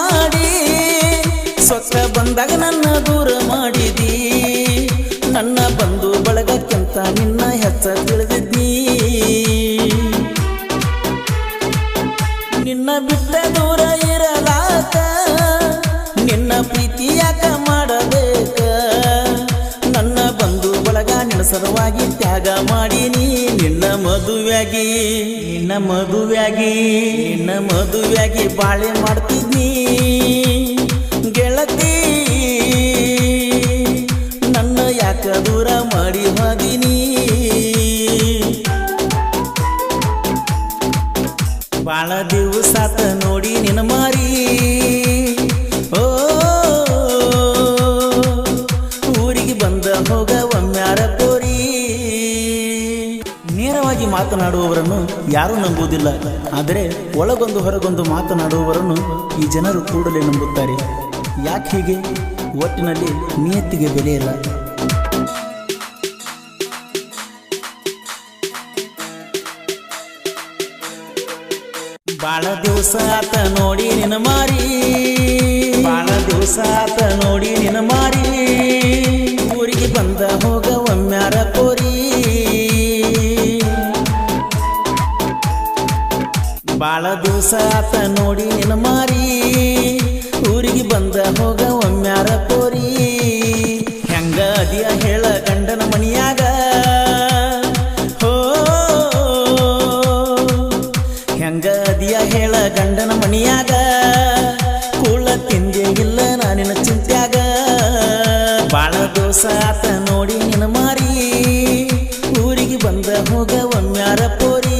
ಮಾಡಿ ಸೊಕ್ಕ ಬಂದಾಗ ನನ್ನ ದೂರ ಮಾಡಿದಿ ನನ್ನ ಬಂಧು ಬಳಗಕ್ಕಿಂತ ನಿನ್ನ ಹೆಚ್ಚ ತಿಳಿದಿದ್ದಿ ನಿನ್ನ ಬಿಟ್ಟ ದೂರ ಇರಲಾಕ ನಿನ್ನ ಪ್ರೀತಿ ಯಾಕ ಮಾಡಬೇಕ ನನ್ನ ಬಂಧು ಬಳಗ ನಿನಸರವಾಗಿ ತ್ಯಾಗ ಮಾಡೀನಿ ನಿನ್ನ ಮದುವೆಯಾಗಿ ಬಾಳೆ ಮಾಡ್ತಿದ್ನಿ ಗೆಳತಿ ನನ್ನ ಯಾಕ ದೂರ ಮಾಡಿ ಹೋದಿನಿ ಬಾಳ ದಿವಸಾತ ನೋಡಿ ನಿನ್ನ ಮಾರಿ ಓ ಊರಿಗೆ ಬಂದ ಹೋಗ ಒಮ್ಮ್ಯಾರ ಕೋರಿ ನೇರವಾಗಿ ಮಾತನಾಡುವವರನ್ನು ಯಾರೂ ನಂಬುವುದಿಲ್ಲ ಆದರೆ ಒಳಗೊಂದು ಹೊರಗೊಂದು ಮಾತನಾಡುವವರನ್ನು ಈ ಜನರು ಕೂಡಲೇ ನಂಬುತ್ತಾರೆ ಯಾಕೆ ಹೀಗೆ ಒಟ್ಟಿನಲ್ಲಿ ನಿಯತ್ತಿಗೆ ಬೆಲೆ ಇಲ್ಲ ಬಾಳ ದಿವಸ ಆತ ನೋಡಿ ನಿನ್ನ ಮಾರಿ ಊರಿಗೆ ಬಂದ ಹೋಗ ಒಮ್ಮ್ಯಾರ ಕೋರಿ ಬಾಳ ದಿವಸ ಆತ ನೋಡಿ ನಿನ್ನ ಮಾರಿ ಊರಿಗೆ ಬಂದ ಹೋಗ ಒಮ್ಮ್ಯಾರ ಕೋರಿ ಹೆಂಗ ಅದಿಯ ಹೇಳ ಗಂಡನ ಮನಿಯಾಗ ಹೋ ಹೆಂಗ ಅದಿಯ ಹೇಳ ಗಂಡನ ಮನಿಯಾಗ ಕೂಳ ತಿಂದೆ ಇಲ್ಲ ನಾನಿನ ಚಿಂತ್ಯಾಗ ಬಾಳ ದಿವಸ ಆತ ನೋಡಿ ನಿನ್ನ ಮಾರಿ ಊರಿಗೆ ಬಂದ ಹೋಗ ಒಮ್ಮ್ಯಾರ ಕೋರಿ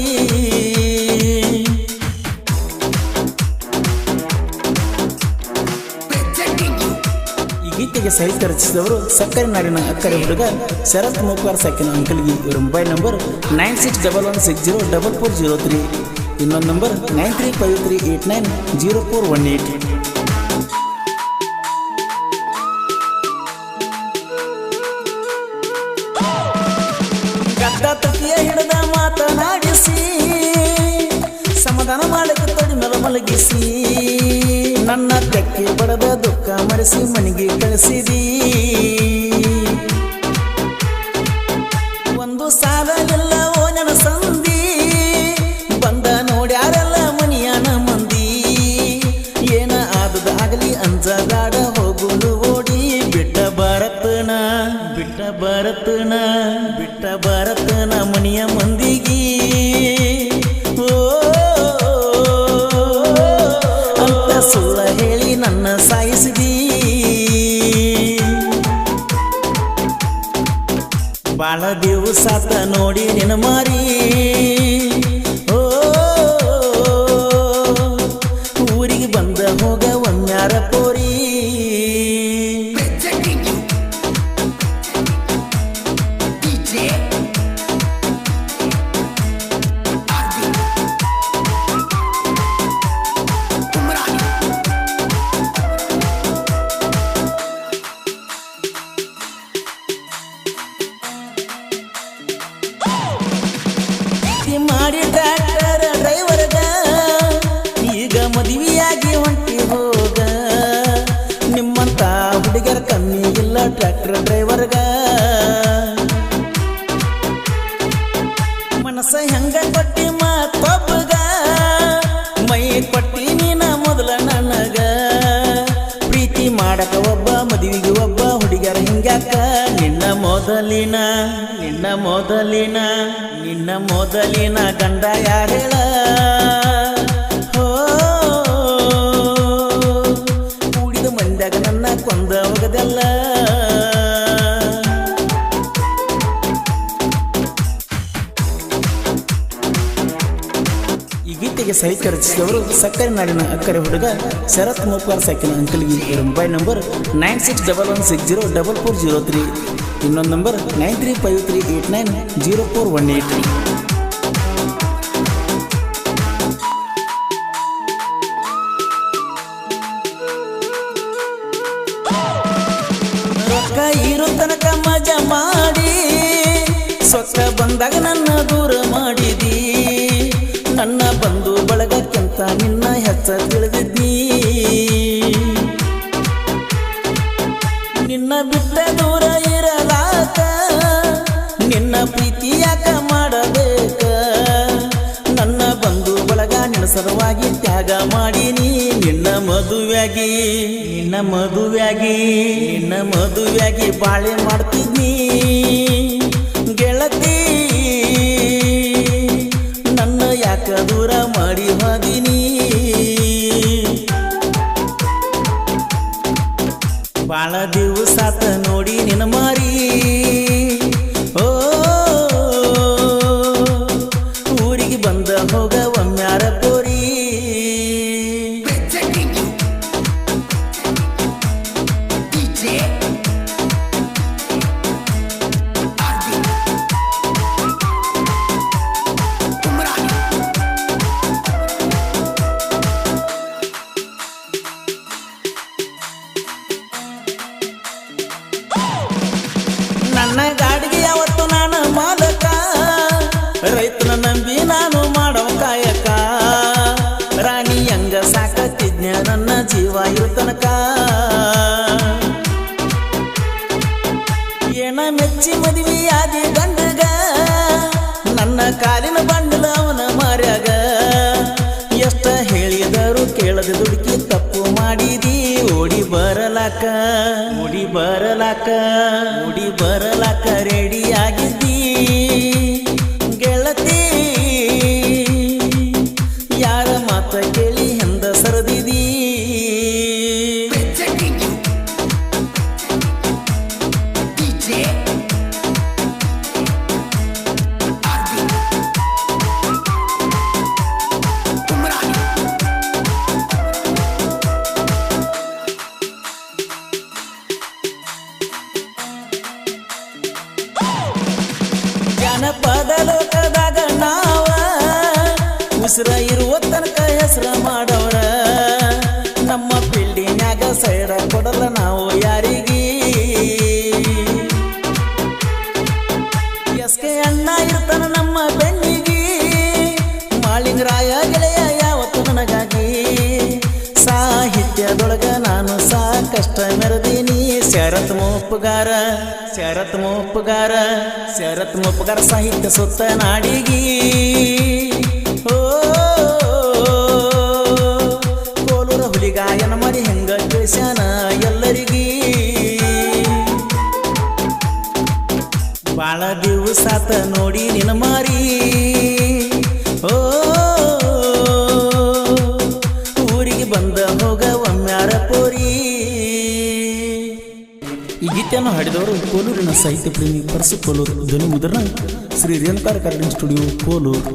ಗೀತೆಗೆ ಸಾಹಿತ್ಯ ರಚಿಸಿದವರು ಸಕ್ಕರೆ ನಾಡಿನ ಅಕ್ಕರೆ ಹುಡುಗ ಶರತ್ ಮೂಕ್ವಾರ್ ಸಾಕಿನ ಅಂಕಲ್ಗಿ ಇವರ ಮೊಬೈಲ್ ನಂಬರ್ 9611604403 ಇನ್ನೊಂದು ನಂಬರ್ 9353890418 ಗದ್ದ ತಪ್ಪಿಯ ಹಿಡಿದ ಮಾತನಾಡಿಸಿ ಸಮಾಧಾನ ಮಾಡಕ್ಕೆ ತೊಡಿ ಮಲಗಿಸಿ ನನ್ನ ತೆಕ್ಕೆ ಬಡದ ದುಃಖ ಮರೆಸಿ ಮನೆಗೆ ಕಳಿಸಿದಿ ಒಂದು ಸಾಲಲಿಲ್ಲ ಓ ನನ್ನ ಸಂಧಿ ಬಂದ ನೋಡ್ಯಾರಲ್ಲ ಮನಿಯಾನ ಮಂದಿ ಏನ ಆದದಾಗಲಿ ಅಂಜದಾಡ ಹೋಗುಲು ಓಡಿ ಬಿಟ್ಟ ಭಾರತನ ಮನಿಯ ಮಂದಿಗಿ ಸುಳ್ಳ ಹೇಳಿ ನನ್ನ ಸಾಯಿಸಿದಿ ಬಾಳ ದಿವಸಾತ ನೋಡಿ ನಿನ್ನ ಮಾರಿ ಓ ಊರಿಗೆ ಬಂದ ಹೋಗ ಒಮ್ಮ್ಯಾರ ಕೋರಿ ಮಾಡಿ ಟ್ರ್ಯಾಕ್ಟರ್ ಡ್ರೈವರ್ಗ ಈಗ ಮದುವೆಯಾಗಿ ಹೊಂಟಿ ಹೋಗ ನಿಮ್ಮಂತ ಹುಡುಗರ ಕಮ್ಮಿ ಇಲ್ಲ ಟ್ರ್ಯಾಕ್ಟರ್ ಡ್ರೈವರ್ಗ ಮನಸ್ಸ ಹೆಂಗ ಕೊಟ್ಟಿ ಮಾತೊಬ್ಬಗ ಮೈ ಕೊಟ್ಟಿ ನೀನ ಮೊದಲ ನನಗ ಪ್ರೀತಿ ಮಾಡಕ ಒಬ್ಬ ಮದುವೆಗೆ ಒಬ್ಬ ಹುಡುಗರ ಹಿಂಗ್ಯಾಕ ನಿನ್ನ ಮೊದಲಿನ ಗಂಡ ಯಾರೇಳ ಹೋ ಕೂಡಿದ ಮಂದ್ಯಾಗ ನನ್ನ ಕೊಂದ ಹೋಗದಲ್ಲ ಈ ಗೀತೆಗೆ ಸಾಹಿತ್ಯ ರಚಿಸಿದವರು ಸಕ್ಕರೆ ನಾಡಿನ ಅಕ್ಕರೆ ಹುಡುಗ ಶರತ್ ಮೂಕ್ವಾರ್ ಸಾಕಿನ ಅಂಕಲ್ಗಿ ಇವರ ಮೊಬೈಲ್ ನಂಬರ್ 9611604403 ಇನ್ನೊಂದು ನಂಬರ್ 9353890418 ರೊಕ್ಕ ಇರೋ ತನಕ ಮಜಾ ಮಾಡಿ ಸೊಕ್ಕ ಬಂದಾಗ ನನ್ನ ದೂರ ಮಾಡಿದಿ ನನ್ನ ಬಂಧು ಬಳಗಕ್ಕಿಂತ ನಿನ್ನ ಹೆಚ್ಚ ತಿಳಿದಿದ್ದಿ ಮದುವೆಯಾಗಿ ಬಾಳೆ ಮಾಡ್ತಿದ್ನಿ ಗೆಳತಿ ನನ್ನ ಯಾಕ ದೂರ ಮಾಡಿ ಹೋದಿನಿ ಬಾಳ ದಿವಸಾತ ನೋಡಿ ನಿನ್ನ ಮಾರಿ ಓ ಊರಿಗೆ ಬಂದ ಹೋಗ ಒಮ್ಮ್ಯಾರ ಪೋರಿ ನನ್ನ ಗಾಡಿಗೆ ಯಾವತ್ತು ನಾನು ಮಾಲಕ ರೈತನ ನಂಬಿ ನಾನು ಮಾಡೋ ಕಾಯಕ ರಾಣಿ ಹಂಗ ಸಾಕತ್ತಿದ್ನ ನನ್ನ ಜೀವ ಇರುತನಕ ಏನ ಮೆಚ್ಚಿ ಮದುವೆಯಾದಿ ಗಂಡಗ ನನ್ನ ಕಾಲಿನ ಬಂಡಲ ಅವನ ಮಾರ್ಯಾಗ ಎಷ್ಟ ಹೇಳಿದರು ಕೇಳದೆ ದುಡುಕಿ ತಪ್ಪು ಮಾಡಿದಿ ಓಡಿ ಬರಲಾಕ ರೆಡಿ ಆಗಿದ್ದಿ ಗೆಳತಿ ಯಾರ ಮಾತ ಕೇಳಿ ಹೆಂದ ಸರದಿದಿ ಜನಪದ ಲೋಕದಾಗ ನಾವ ಉಸಿರ ಇರುವ ತನಕ ಹೆಸರ ಮಾಡವ್ರ ನಮ್ಮ ಬಿಲ್ಡಿನ್ಯಾಗ ಸೈಡ ಕೊಡಲ್ಲ ನಾವು ಯಾರಿಗಿ ಎಸ್ಕೆ ಅಣ್ಣ ಇರ್ತಾನ ನಮ್ಮ ಬೆನ್ನಿಗಿ ಮಾಳಿಂಗರಾಯ ಗೆಳೆಯ ಯಾವತ್ತು ನನಗಾಗಿ ಸಾಹಿತ್ಯದೊಳಗ ನಾನು ಸಾಕಷ್ಟ ಮೆರೆದೀನಿ ಶರತ್ ಮುಪ್ಪಗಾರ ಸಾಹಿತ್ಯ ಸುತ್ತ ನಾಡಿಗಿ ಓ ಕೋಲೂರ ಹುಲಿಗಾಯನ ಮಾಡಿ ಹೆಂಗ ತಿಳಿಸ್ಯಾನ ಎಲ್ಲರಿಗಿ ಬಾಳ ದಿವಸಾತ ನೋಡಿ ನಿನ್ನ ಮಾರಿ ಓ ಊರಿಗೆ ಬಂದ ಹೋಗ ಒಮ್ಮ್ಯಾರ ಪೋರಿ ಈ ಗೀತೆಯನ್ನು ಹಾಡಿದವರು ಕೋಲೂರಿನ ಸಾಹಿತ್ಯ ಪ್ರೇಮಿ ಪರಸು ಕೋಲೂರು ಧ್ವನಿ ಮುದ್ರಣ ಶ್ರೀ ರೇಣುಕಾರ ರೆಕಾರ್ಡಿಂಗ್ ಸ್ಟುಡಿಯೋ ಕೋಲೂರು.